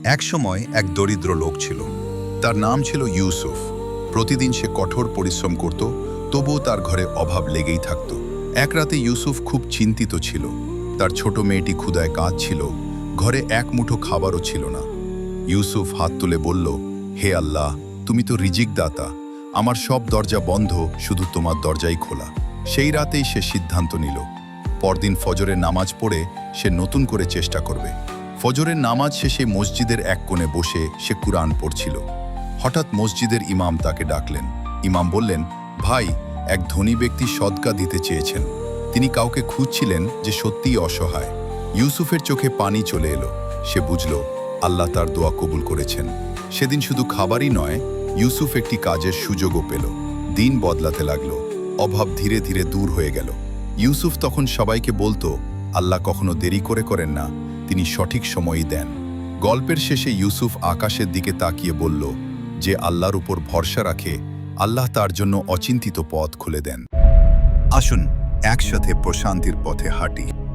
একসময় এক দরিদ্র লোক ছিল। তার নাম ছিল ইউসুফ। প্রতিদিন সে কঠোর পরিশ্রম করত, তবুও তার ঘরে অভাব লেগেই থাকত। এক রাতে ইউসুফ খুব চিন্তিত ছিল। তার ছোট মেয়েটি ক্ষুধায় কাঁদছিল, ঘরে এক মুঠো খাবারও ছিল না। ইউসুফ হাত তুলে বলল, হে আল্লাহ, তুমি তো রিজিক দাতা, আমার সব দরজা বন্ধ, শুধু তোমার দরজাই খোলা। সেই রাতেই সে সিদ্ধান্ত নিল, পরদিন ফজরের নামাজ পড়ে সে নতুন করে চেষ্টা করবে। ফজরের নামাজ শেষে মসজিদের এক কোণে বসে সে কুরআন পড়ছিল। হঠাৎ মসজিদের ইমাম তাকে ডাকলেন। ইমাম বললেন, ভাই, এক ধনী ব্যক্তি সদকা দিতে চেয়েছেন। তিনি কাউকে খুঁজছিলেন যে সত্যিই অসহায়। ইউসুফের চোখে পানি চলে এলো। সে বুঝল আল্লাহ তার দোয়া কবুল করেছেন। সেদিন শুধু খাবারই নয়, ইউসুফ একটি কাজের সুযোগও পেল। দিন বদলাতে লাগলো, অভাব ধীরে ধীরে দূর হয়ে গেল। ইউসুফ তখন সবাইকে বলতো, আল্লাহ কখনো দেরি করেন না, তিনি সঠিক সময়ই দেন। গল্পের শেষে ইউসুফ আকাশের দিকে তাকিয়ে বলল, যে আল্লাহর উপর ভরসা রাখে, আল্লাহ তার জন্য অচিন্তিত পথ খুলে দেন। আসুন একসাথে প্রশান্তির পথে হাঁটি।